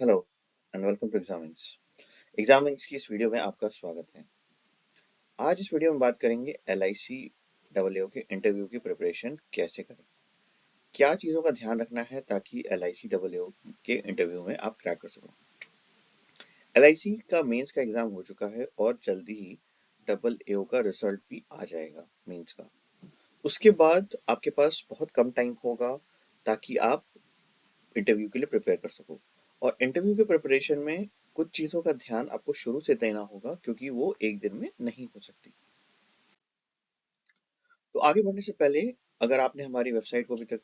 Hello and welcome to एग्जामिंग्स की इस video में आपका स्वागत है। आज इस वीडियो में बात करेंगे LIC डबल के इंटरव्यू की प्रिपरेशन कैसे करें, क्या चीज़ों का ध्यान रखना है ताकि LIC डबल के इंटरव्यू में आप क्रैक कर सको। LIC का मेंस का एग्जाम हो चुका है और जल्दी ही डबल AO का रिजल्ट भी आ जाएगा मेंस का। उसके बाद आपके पास बहुत कम टाइम होगा ताकि आप इंटरव्यू के लिए प्रिपेयर कर सको। और इंटरव्यू के प्रिपरेशन में कुछ चीज़ों का ध्यान आपको शुरू से देना होगा क्योंकि वो एक दिन में नहीं हो सकती। तो आगे बढ़ने से पहले अगर आपने हमारी वेबसाइट को अभी तक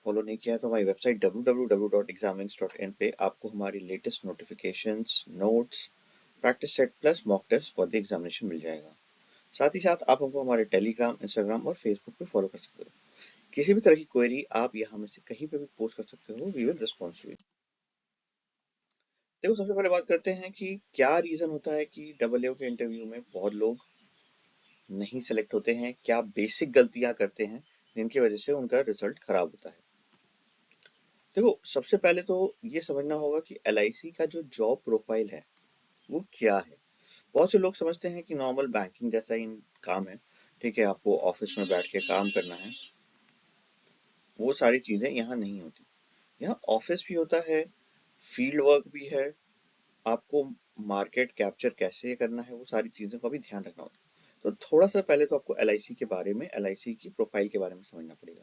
फॉलो नहीं किया है तो हमारी वेबसाइट www.examines.in पे आपको हमारी latest notifications, notes, practice set plus mock test for the examination मिल जाएगा। साथ ही साथ आप हमको हमारे टेलीग्राम, इंस्टाग्राम और फेसबुक पे फॉलो कर सकते हो। किसी भी तरह की क्वेरी आप यहाँ में से कहीं पे भी पोस्ट कर सकते हो, वी विल रिस्पॉन्ड टू। देखो, सबसे पहले बात करते हैं कि क्या रीजन होता है कि डबल ए के इंटरव्यू में बहुत लोग नहीं सेलेक्ट होते हैं, क्या बेसिक गलतियां करते हैं जिनकी वजह से उनका रिजल्ट खराब होता है। देखो, सबसे पहले तो ये समझना होगा कि LIC का जो जॉब प्रोफाइल है वो क्या है। बहुत से लोग समझते हैं कि नॉर्मल बैंकिंग जैसा ही काम है, ठीक है, आपको ऑफिस में बैठ के काम करना है। वो सारी चीजें यहाँ नहीं होती। यहाँ ऑफिस भी होता है, फील्ड वर्क भी है, आपको मार्केट कैप्चर कैसे करना है वो सारी चीज़ों का भी ध्यान रखना होता है। तो थोड़ा सा पहले तो आपको LIC के बारे में, LIC की प्रोफाइल के बारे में समझना पड़ेगा।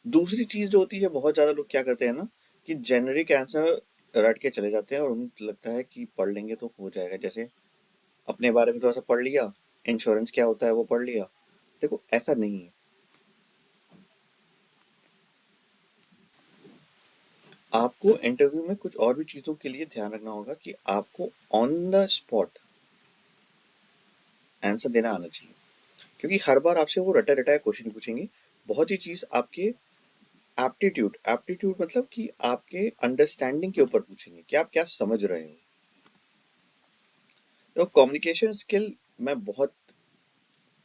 दूसरी चीज़ जो होती है, बहुत ज़्यादा लोग क्या करते हैं ना कि जेनरिक आंसर रट के चले जाते हैं और उन्हें लगता है कि पढ़ लेंगे तो हो जाएगा। जैसे अपने बारे में थोड़ा सा पढ़ लिया, इंश्योरेंस क्या होता है वो पढ़ लिया। देखो, ऐसा नहीं है। आपको इंटरव्यू में कुछ और भी चीज़ों के लिए ध्यान रखना होगा कि आपको ऑन द स्पॉट आंसर देना आना चाहिए, क्योंकि हर बार आपसे वो रटा रटाया क्वेश्चन पूछेंगे। बहुत ही चीज आपके एप्टीट्यूड एप्टीट्यूड मतलब कि आपके अंडरस्टैंडिंग के ऊपर पूछेंगे कि आप क्या समझ रहे हो। तो कम्युनिकेशन स्किल मैं बहुत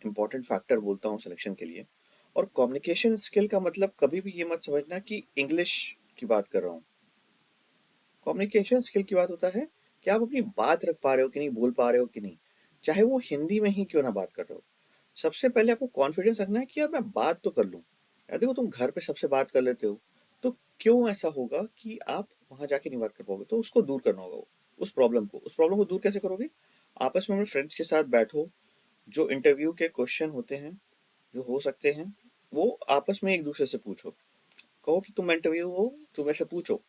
इंपॉर्टेंट फैक्टर बोलता हूँ सिलेक्शन के लिए। और कम्युनिकेशन स्किल का मतलब कभी भी ये मत समझना कि इंग्लिश की बात कर रहा हूँ। कम्युनिकेशन स्किल की बात होता है कि आप अपनी बात रख पा रहे हो कि नहीं, बोल पा रहे हो कि नहीं, चाहे वो हिंदी में ही क्यों ना बात कर रहे हो। सबसे पहले आपको कॉन्फिडेंस रखना है कि यार मैं बात तो कर लूं। यार देखो, तुम घर पे सबसे बात कर लेते हो, तो क्यों ऐसा होगा कि आप वहां जाके नहीं बात कर पाओगे। तो उसको दूर करना होगा। उस प्रॉब्लम को दूर कैसे करोगे? आपस में अपने फ्रेंड्स के साथ बैठो, जो इंटरव्यू के क्वेश्चन होते हैं, जो हो सकते हैं, वो आपस में एक दूसरे से पूछो। कहो कि तुम इंटरव्यू हो, तुम ऐसे पूछो।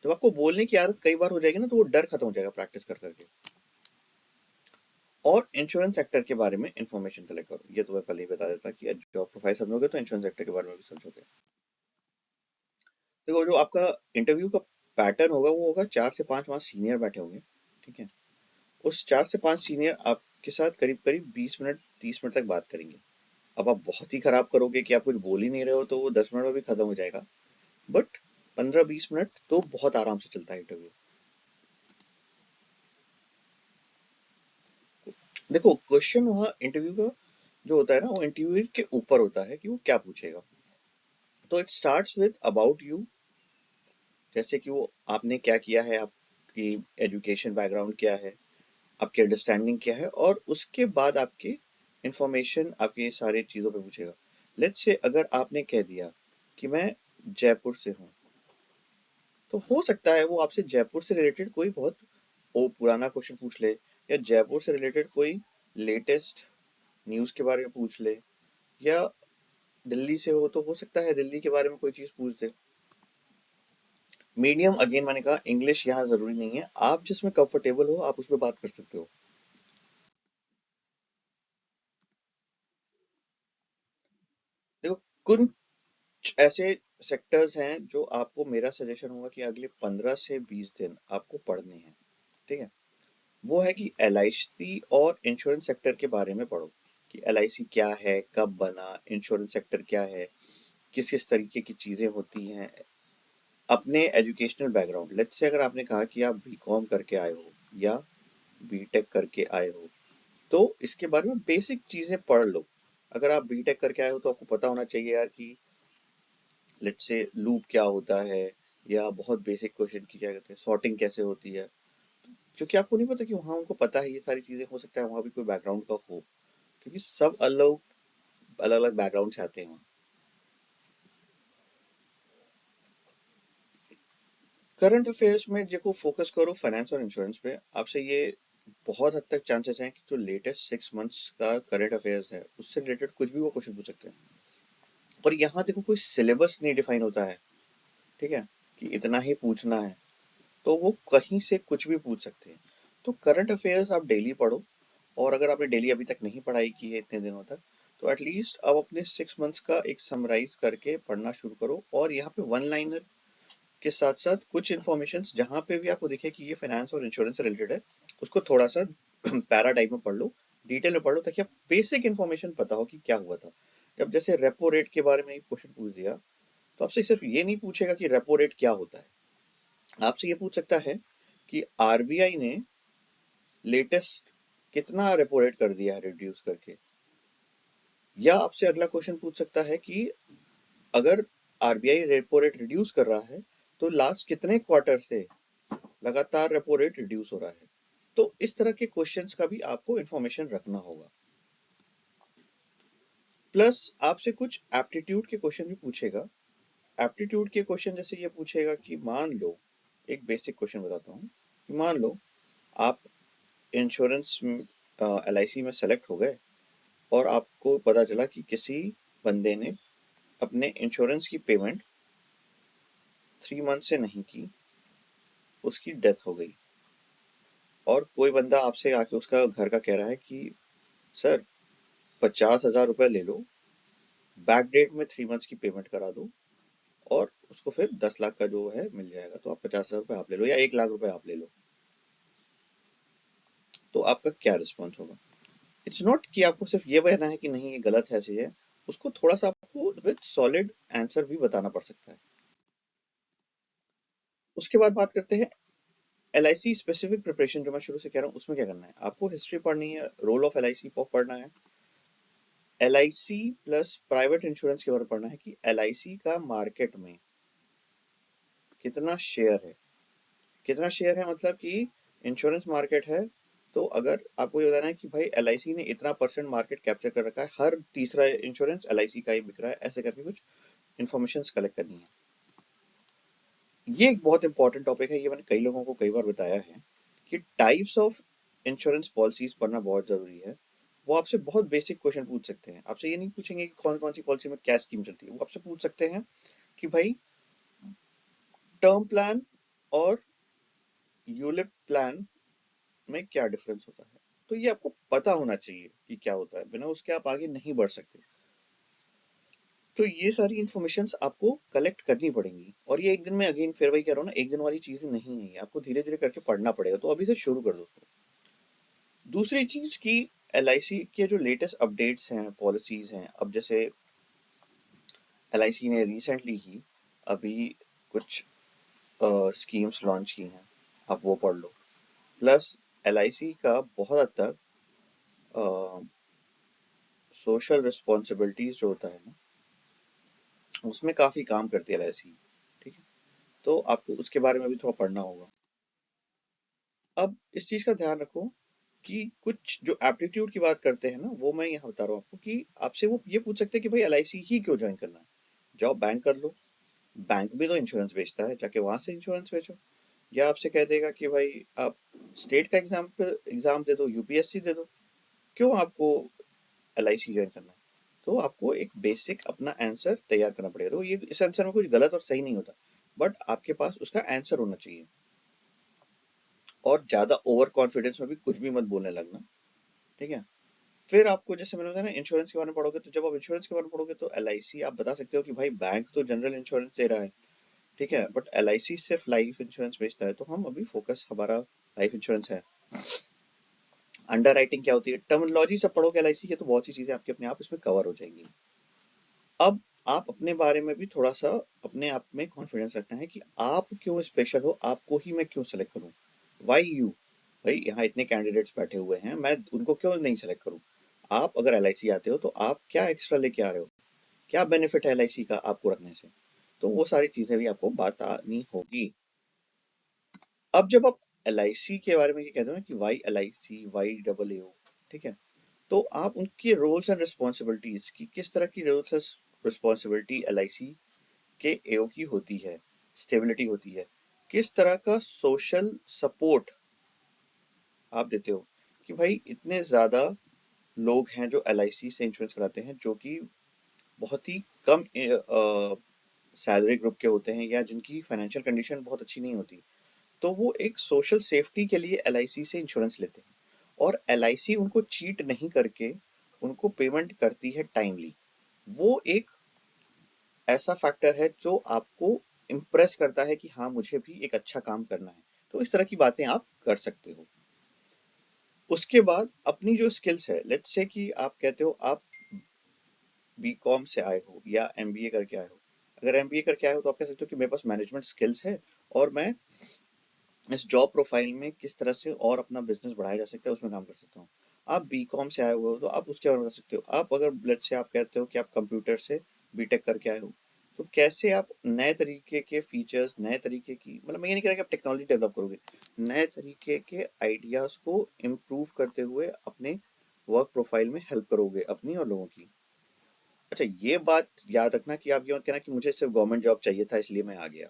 जब आपको बोलने की आदत कई बार हो जाएगी ना, तो वो डर खत्म हो जाएगा प्रैक्टिस कर करके। और इंश्योरेंस सेक्टर के बारे में इंफॉर्मेशन कलेक्ट करो। ये तो मैं पहले ही बता देता कि जॉब प्रोफाइल समझोगे तो इंश्योरेंस सेक्टर के बारे में भी समझोगे। देखो, जो आपका इंटरव्यू का पैटर्न होगा वो होगा 4 से 5 वहाँ सीनियर बैठे होंगे, ठीक है। उस 4 से 5 सीनियर आपके साथ करीब करीब 20 मिनट 30 मिनट तक बात करेंगे। अब आप बहुत ही खराब करोगे कि आप कुछ बोल ही नहीं रहे हो तो वो 10 मिनट में भी खत्म हो जाएगा। बट 15-20 मिनट तो बहुत आराम से चलता है इंटरव्यू। देखो, क्वेश्चन वहाँ इंटरव्यू का जो होता है ना, वो इंटरव्यू के ऊपर होता है कि वो क्या पूछेगा। तो it starts with about you, जैसे कि वो आपने क्या किया है, आपकी एजुकेशन बैकग्राउंड क्या है, आपकी अंडरस्टैंडिंग क्या है, और उसके बाद आपकी इंफॉर्मेशन, आपकी सारी चीज़ों पे पूछेगा। लेट्स से अगर आपने कह दिया कि मैं जयपुर से हूँ, तो हो सकता है वो आपसे जयपुर से रिलेटेड कोई बहुत ओ पुराना क्वेश्चन पूछ ले, या जयपुर से रिलेटेड कोई लेटेस्ट न्यूज़ के बारे में पूछ ले, या दिल्ली से हो तो हो सकता है दिल्ली के बारे में कोई चीज़ पूछ दे। मीडियम, अगेन मैंने कहा, इंग्लिश यहाँ जरूरी नहीं है, आप जिसमें कंफर्टेबल हो आप उसमें बात कर सकते हो। देखो, कुछ ऐसे सेक्टर्स हैं जो आपको, मेरा सजेशन होगा कि अगले 15 से 20 दिन आपको पढ़ने हैं, ठीक है। वो है कि LIC और इंश्योरेंस सेक्टर के बारे में पढ़ो कि LIC क्या है, कब बना, इंश्योरेंस सेक्टर क्या है, किस किस तरीके की चीजें होती हैं। अपने एजुकेशनल बैकग्राउंड, लेट्स से अगर आपने कहा कि आप BCom करके आए हो या B.Tech करके आए हो, तो इसके बारे में बेसिक चीजें पढ़ लो। अगर आप B.Tech करके आए हो तो आपको पता होना चाहिए यार कि लेट्स से लूप क्या होता है, या बहुत बेसिक क्वेश्चन की क्या कहते हैं सॉर्टिंग कैसे होती है, क्योंकि आपको नहीं पता कि वहाँ उनको पता है ये सारी चीजें, हो सकता है वहाँ भी कोई बैकग्राउंड का हो, क्योंकि सब अलग अलग अलग बैकग्राउंड से आते हैं वहाँ। करंट अफेयर्स में देखो फोकस करो फाइनेंस और इंश्योरेंस पे। आपसे ये बहुत हद तक चांसेस हैं कि जो लेटेस्ट 6 मंथ्स का करंट अफेयर्स है उससे रिलेटेड कुछ भी वो क्वेश्चन पूछ सकते हैं। और यहाँ देखो कोई सिलेबस नहीं डिफाइन होता है, ठीक है, कि इतना ही पूछना है, तो वो कहीं से कुछ भी पूछ सकते हैं। तो करंट अफेयर्स आप डेली पढ़ो, और अगर आपने डेली अभी तक नहीं पढ़ाई की है इतने दिनों तक, तो एटलीस्ट अब अपने 6 मंथ्स का एक समराइज करके पढ़ना शुरू करो। और यहाँ पे वन लाइनर के साथ साथ कुछ इन्फॉर्मेशन जहां पे भी आपको दिखे कि ये फाइनेंस और इंश्योरेंस से रिलेटेड है, उसको थोड़ा सा पैरा टाइप में पढ़ लो, डिटेल में पढ़ लो, ताकि आप बेसिक इन्फॉर्मेशन पता हो कि क्या हुआ था। जब जैसे रेपो रेट के बारे में एक क्वेश्चन पूछ दिया, तो आपसे सिर्फ ये नहीं पूछेगा कि रेपो रेट क्या होता है, आपसे ये पूछ सकता है कि आरबीआई ने लेटेस्ट कितना रेपो रेट कर दिया है रिड्यूस करके। या आपसे अगला क्वेश्चन पूछ सकता है कि अगर आरबीआई रेपो रेट रिड्यूस कर रहा है, तो लास्ट कितने क्वार्टर से लगातार रेपो रेट रिड्यूस हो रहा है। तो इस तरह के क्वेश्चंस का भी आपको इंफॉर्मेशन रखना होगा। प्लस आपसे कुछ एप्टीट्यूड के क्वेश्चन भी पूछेगा। एप्टीट्यूड के क्वेश्चन जैसे ये पूछेगा कि मान लो, एक बेसिक क्वेश्चन बताता हूँ, कि मान लो आप इंश्योरेंस एलआईसी में सेलेक्ट हो गए, और आपको पता चला कि किसी बंदे ने अपने इंश्योरेंस की पेमेंट 3 मंथ से नहीं की, उसकी डेथ हो गई। और कोई बंदा आपसे आके उसका घर का कह रहा है कि सर 50,000 रुपये ले लो, बैक डेट में 3 मंथ्स की पेमेंट करा दो, और उसको फिर 10 लाख का जो है मिल जाएगा। तो आप 50,000 रुपये आप ले लो या 1 लाख रुपए आप ले लो, तो आपका क्या रिस्पॉन्स होगा? इट्स नॉट कि आपको सिर्फ ये कहना है कि नहीं ये गलत है, ऐसे है, उसको थोड़ा सा आपको विद सॉलिड आंसर भी बताना पड़ सकता है। उसके बाद बात करते हैं L I C specific preparation, जो मैं शुरू से कह रहा हूँ उसमें क्या करना है। आपको हिस्ट्री पढ़नी है, role of L I C पढ़ना है, L I C plus private insurance के बारे में पढ़ना है कि एल आई सी का मार्केट में कितना शेयर है। कितना शेयर है मतलब कि इंश्योरेंस मार्केट है, तो अगर आपको ये बताना है कि भाई एलआईसी ने इतना परसेंट मार्केट कैप्चर कर रखा है, हर तीसरा इंश्योरेंस एलआईसी का ही बिक रहा है, ऐसे करके कुछ इन्फॉर्मेशन कलेक्ट करनी है। ये एक बहुत इंपॉर्टेंट टॉपिक है, ये मैंने कई लोगों को कई बार बताया है कि टाइप्स ऑफ इंश्योरेंस पॉलिसीज पढ़ना बहुत जरूरी है। वो आपसे बहुत बेसिक क्वेश्चन पूछ सकते हैं। आपसे ये नहीं पूछेंगे कि कौन कौन सी पॉलिसी में क्या स्कीम चलती है, वो आपसे पूछ सकते हैं कि भाई टर्म प्लान और यूलिप प्लान में क्या डिफरेंस होता है। तो ये आपको पता होना चाहिए कि क्या होता है, बिना उसके आप आगे नहीं बढ़ सकते। तो ये सारी इन्फॉर्मेशन आपको कलेक्ट करनी पड़ेंगी, और ये एक दिन में, अगेन फिर वही कह रहा हूँ ना, एक दिन वाली चीजें नहीं है, आपको धीरे धीरे करके पढ़ना पड़ेगा। तो अभी से शुरू कर दो उसको। दूसरी चीज की एल आई सी के जो लेटेस्ट अपडेट्स हैं, पॉलिसीज हैं, अब जैसे एल आई सी ने रिसेंटली ही अभी कुछ स्कीम्स लॉन्च की हैं, आप वो पढ़ लो। प्लस एल आई सी का बहुत हद तक सोशल रिस्पॉन्सिबिलिटीज जो होता है ना, उसमें काफी काम करती है एलआईसी, ठीक है। तो आपको उसके बारे में भी थोड़ा पढ़ना होगा। अब इस चीज का ध्यान रखो कि कुछ जो एप्टीट्यूड की बात करते हैं ना, वो मैं यहाँ बता रहा हूँ आपको कि आपसे वो ये पूछ सकते हैं कि भाई एलआईसी ही क्यों ज्वाइन करना है। जाओ बैंक कर लो, बैंक भी तो इंश्योरेंस बेचता है, जाके वहां से इंश्योरेंस बेचो। या आपसे कह देगा कि भाई आप स्टेट का एग्जाम दे दो, यूपीएससी दे दो, क्यों आपको एलआईसी ज्वाइन करना है। तो आपको एक बेसिक अपना आंसर तैयार करना पड़ेगा। तो ये इस आंसर में कुछ गलत और सही नहीं होता, बट आपके पास उसका आंसर होना चाहिए। और ज्यादा ओवर कॉन्फिडेंस में भी कुछ भी मत बोलने लगना, ठीक है। फिर आपको जैसे मैंने बताया ना, इंश्योरेंस के बारे में पढ़ोगे, तो जब आप इंश्योरेंस के बारे में पढ़ोगे तो एलआईसी आप बता सकते हो कि भाई बैंक तो जनरल इंश्योरेंस दे रहा है, ठीक है, बट एलआईसी सिर्फ लाइफ इंश्योरेंस बेचता है, तो हम अभी फोकस हमारा लाइफ इंश्योरेंस है। अंडर राइटिंग क्या होती है, टर्मिनोलॉजी सब पढ़ोगे एलआईसी के, तो बहुत सी चीजें आपके अपने आप इसमें कवर हो जाएंगी। अब आप अपने बारे में भी थोड़ा सा अपने आप में कॉन्फिडेंस रखना है कि आप क्यों स्पेशल हो, आपको ही मैं क्यों सेलेक्ट करूं, वाई यू। भाई यहाँ इतने कैंडिडेट्स बैठे हुए हैं, मैं उनको क्यों नहीं सेलेक्ट करूं। आप अगर एलआईसी आते हो तो आप क्या एक्स्ट्रा लेके आ रहे हो, क्या बेनिफिट है एलआईसी का आपको रखने से। तो वो सारी चीजें भी आपको बतानी होगी। अब जब आप LIC के बारे में ये कहते हो ना कि वाई LIC, YAA, ठीक है, तो आप उनके रोल्स एंड रिस्पॉन्सिबिलिटीज की किस तरह की रोल्स एंड रिस्पॉन्सिबिलिटी LIC के AO की होती है, स्टेबिलिटी होती है, किस तरह का सोशल सपोर्ट आप देते हो कि भाई इतने ज्यादा लोग हैं जो LIC से इंश्योरेंस कराते हैं जो कि बहुत ही कम सैलरी ग्रुप के होते हैं या जिनकी फाइनेंशियल कंडीशन बहुत अच्छी नहीं होती, तो वो एक सोशल सेफ्टी के लिए LIC से इंश्योरेंस लेते हैं और LIC उनको चीट नहीं करके उनको पेमेंट करती है टाइमली। वो एक ऐसा फैक्टर है जो आपको इम्प्रेस करता है कि हाँ मुझे भी एक अच्छा काम करना है। तो इस तरह की बातें आप कर सकते हो। उसके बाद अपनी जो स्किल्स है, लेट्स से कि आप कहते हो आप BCom से आए हो या MBA करके आए हो। अगर MBA करके आए हो तो आप कह सकते हो कि मेरे पास मैनेजमेंट स्किल्स है और मैं इस जॉब प्रोफाइल में किस तरह से और अपना बिजनेस बढ़ाया जा सकता है उसमें काम कर सकता हूँ। आप BCom से आए हुए हो तो आप उसके बारे में बता सकते हो। आप अगर लेट्स से आप कहते हो कि आप कंप्यूटर से B.Tech करके आए हो, तो कैसे आप नए तरीके के फीचर्स, नए तरीके की, मतलब मैं ये नहीं कह रहा कि आप टेक्नोलॉजी डेवलप करोगे, नए तरीके के आइडियाज को इम्प्रूव करते हुए अपने वर्क प्रोफाइल में हेल्प करोगे अपनी और लोगों की। अच्छा, ये बात याद रखना कि आप ये मत कहना कि मुझे सिर्फ गवर्नमेंट जॉब चाहिए था इसलिए मैं आ गया,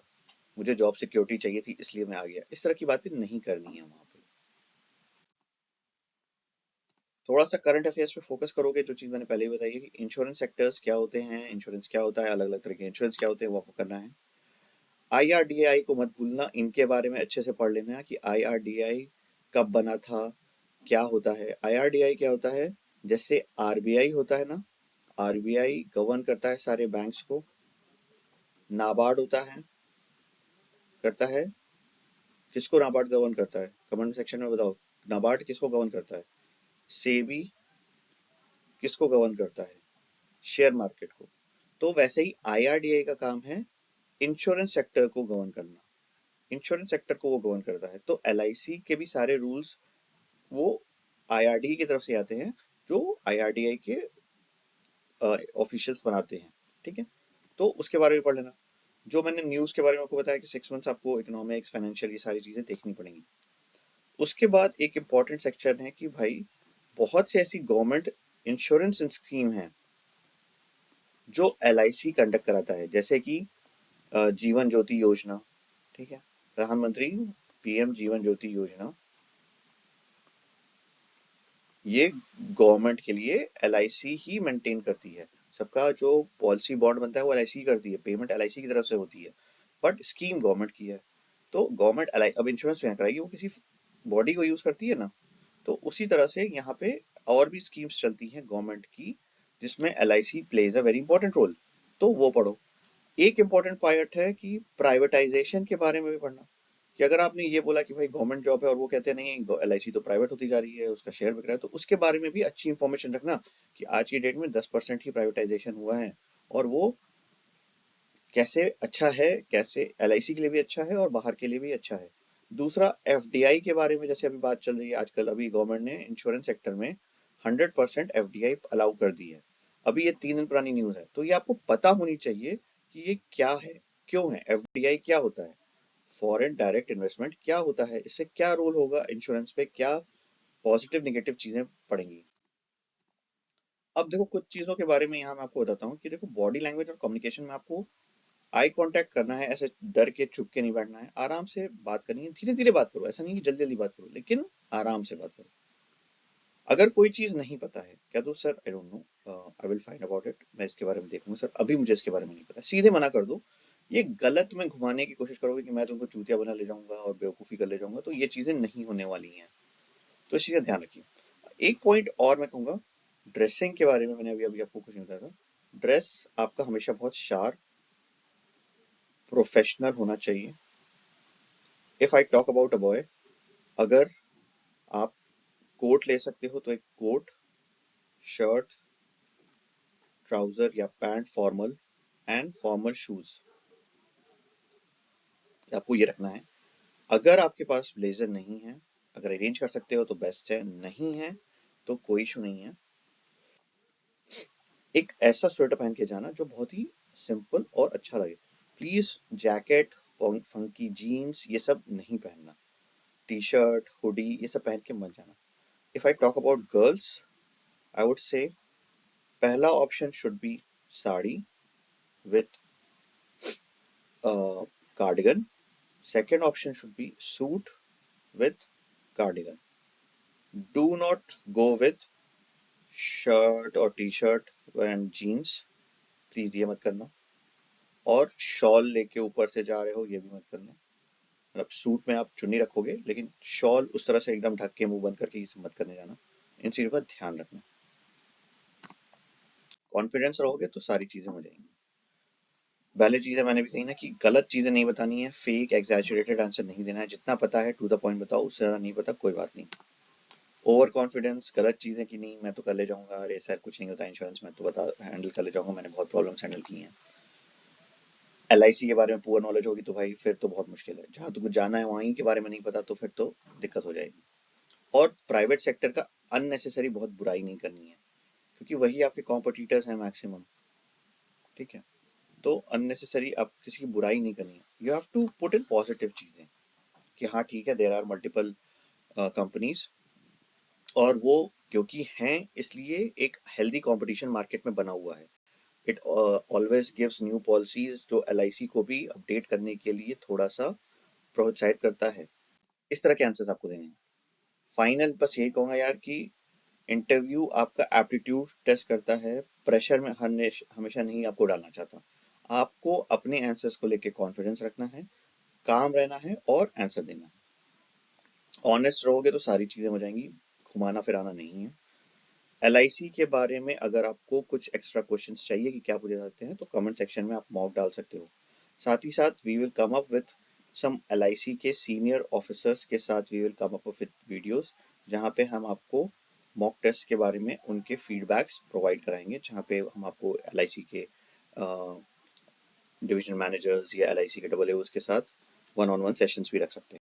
मुझे जॉब सिक्योरिटी चाहिए थी इसलिए मैं आ गया। इस तरह की बातें नहीं करनी है वहां पे। थोड़ा सा करंट अफेयर्स पे फोकस करोगे, जो चीज मैंने पहले ही बताई है कि इंश्योरेंस सेक्टर्स क्या होते हैं, इंश्योरेंस क्या होता है, अलग अलग तरह के इंश्योरेंस क्या होते हैं, वो आपको करना है। IRDAI को मत भूलना, इनके बारे में अच्छे से पढ़ लेना कि IRDAI कब बना था, क्या होता है। IRDAI क्या होता है, जैसे RBI होता है ना, RBI गवर्न करता है सारे बैंक्स को। नाबार्ड होता है, करता है, किसको नाबार्ड गवर्न करता है, कमेंट सेक्शन में बताओ। नाबार्ड किसको गवर्न करता है? सेबी किसको गवर्न करता है? शेयर मार्केट को। तो वैसे ही IRDAI का काम है इंश्योरेंस सेक्टर को गवर्न करना, इंश्योरेंस सेक्टर को वो गवर्न करता है। तो LIC के भी सारे रूल्स वो IRDAI की तरफ से आते हैं, जो IRDAI के ऑफिशियल्स बनाते हैं, ठीक है। तो उसके बारे में पढ़ लेना। जो मैंने न्यूज के बारे में आपको बताया कि 6 मंथ्स आपको इकोनॉमिक्स, फाइनेंशियल, ये सारी चीजें देखनी पड़ेंगी। उसके बाद एक इंपॉर्टेंट सेक्शन है कि भाई बहुत सी ऐसी गवर्नमेंट इंश्योरेंस स्कीम है जो LIC कंडक्ट कराता है, जैसे कि जीवन ज्योति योजना, ठीक है, प्रधानमंत्री PM जीवन ज्योति योजना, ये गवर्नमेंट के लिए LIC ही मेंटेन करती है। सबका जो पॉलिसी बॉन्ड बनता है वो LIC करती है, पेमेंट LIC की तरफ से होती है, बट स्कीम गवर्नमेंट की है। तो गवर्नमेंट अब इंश्योरेंस यहाँ कराएगी, वो किसी बॉडी को यूज करती है ना, तो उसी तरह से यहाँ पे और भी स्कीम्स चलती हैं गवर्नमेंट की, जिसमें LIC plays a very important role. तो वो पढ़ो। एक इंपॉर्टेंट पार्ट है कि प्राइवेटाइजेशन के बारे में भी पढ़ना, कि अगर आपने ये बोला कि भाई गवर्नमेंट जॉब है और वो कहते हैं नहीं LIC तो प्राइवेट होती जा रही है, उसका शेयर बिक रहा है, तो उसके बारे में भी अच्छी इंफॉर्मेशन रखना कि आज की डेट में 10% ही प्राइवेटाइजेशन हुआ है और वो कैसे अच्छा है, कैसे LIC के लिए भी अच्छा है और बाहर के लिए भी अच्छा है। दूसरा FDI के बारे में, जैसे अभी बात चल रही है आजकल, अभी गवर्नमेंट ने इंश्योरेंस सेक्टर में 100% FDI अलाउ कर दी है। अभी ये 3 दिन पुरानी न्यूज है, तो ये आपको पता होनी चाहिए कि ये क्या है, क्यों है, FDI क्या होता है, फॉरेन डायरेक्ट इन्वेस्टमेंट क्या होता है, इससे क्या रोल होगा इंश्योरेंस पे, क्या पॉजिटिव नेगेटिव चीजें पड़ेंगी। अब देखो कुछ चीजों के बारे में यहाँ मैं आपको बताता हूँ कि देखो बॉडी लैंग्वेज और कम्युनिकेशन में आपको आई कांटेक्ट करना है, ऐसे डर के छुप के नहीं बैठना है, आराम से बात करनी है, धीरे धीरे बात करो, ऐसा नहीं कि जल्दी जल्दी बात करो, लेकिन आराम से बात करो। अगर कोई चीज नहीं पता है, कह दो sir I don't know, I will find about it, मैं इसके बारे में देखूंगा सर, अभी मुझे इसके बारे में नहीं पता, सीधे मना कर दो। ये गलत में घुमाने की कोशिश करोगे कि मैं तुमको चूतिया बना ले जाऊंगा और बेवकूफी कर ले जाऊंगा, तो ये चीजें नहीं होने वाली हैं। तो इस चीज का ध्यान रखिए। एक पॉइंट और मैं कहूंगा, ड्रेसिंग के बारे में मैंने अभी अभी आपको कुछ नहीं बताया था। ड्रेस आपका हमेशा बहुत शार्प, प्रोफेशनल होना चाहिए। If I talk about a boy, अगर आप कोट ले सकते हो तो एक कोट, शर्ट, ट्राउजर या pant formal, and formal shoes, आपको ये रखना है। अगर आपके पास ब्लेजर नहीं है, अगर अरेंज कर सकते हो तो बेस्ट है, नहीं है तो कोई इशू नहीं है। एक ऐसा स्वेटर पहन के जाना जो बहुत ही सिंपल और अच्छा लगे। प्लीज जैकेट, फंकी जीन्स ये सब नहीं पहनना, टी शर्ट, हुडी ये सब पहन के मत जाना। If I talk about girls, I would say पहला option should be sari with cardigan, second option should be suit with cardigan. Do not go with shirt or t-shirt and jeans, please ये मत करना। और शॉल लेके ऊपर से जा रहे हो ये भी मत करना। मतलब सूट में आप चुन्नी रखोगे लेकिन शॉल उस तरह से एकदम ढक के मुंह बंद करके ये सब मत करने जाना। इन चीजों का ध्यान रखना। कॉन्फिडेंस रहोगे तो सारी चीजें हो जाएंगी। पहले चीजें मैंने भी कही ना कि गलत चीजें नहीं बतानी है, फेक एग्जैजरेटेड आंसर नहीं देना है, जितना पता है टू द पॉइंट बताओ, उससे ज्यादा नहीं पता कोई बात नहीं। ओवर कॉन्फिडेंस, गलत चीजें कि नहीं मैं तो कर ले जाऊंगा, अरे सर कुछ नहीं होता इंश्योरेंस में तो बता हैंडल कर ले जाऊंगा, मैंने बहुत प्रॉब्लम्स हैंडल की हैं। एलआईसी के बारे में पुअर नॉलेज होगी तो भाई फिर तो बहुत मुश्किल है, जहां तुमको जाना है वहीं के बारे में नहीं पता तो फिर तो दिक्कत हो जाएगी। और प्राइवेट सेक्टर का अननेसेसरी बहुत बुराई नहीं करनी है, क्योंकि वही आपके कॉम्पिटिटर्स हैं मैक्सिमम। ठीक है, तो अननेसेसरी आप किसी की बुराई नहीं करनी है। You have to put in positive चीजें कि हाँ ठीक है, देयर आर मल्टीपल कंपनीज, और वो क्योंकि हैं इसलिए एक हेल्दी कंपटीशन मार्केट में बना हुआ है। It always gives new policies जो एलआईसी को भी अपडेट करने के लिए थोड़ा सा प्रोत्साहित करता है। इस तरह के आंसर्स आपको देने हैं। फाइनल बस यही कहूंगा यार कि इंटरव्यू आपका एप्टीट्यूड टेस्ट करता है, प्रेशर में हमेशा नहीं आपको डालना चाहता। आपको अपने आंसर्स को लेके कॉन्फिडेंस रखना है, काम रहना है और आंसर देना है। ऑनेस्ट रहोगे तो सारी चीजें हो जाएंगी, घुमाना फिराना नहीं है। एलआईसी के बारे में अगर आपको कुछ एक्स्ट्रा क्वेश्चंस चाहिए कि क्या पूछे जाते हैं तो कमेंट सेक्शन में आप मॉक डाल सकते हो। साथ ही साथ we will come up with some LIC के सीनियर ऑफिसर्स के साथ we will come up with videos, जहां पे हम आपको मॉक टेस्ट के बारे में उनके फीडबैक्स प्रोवाइड कराएंगे, जहां पे हम आपको एलआईसी के डिवीजन मैनेजर्स या एलआईसी के डबल के साथ वन ऑन वन सेशंस भी रख सकते हैं।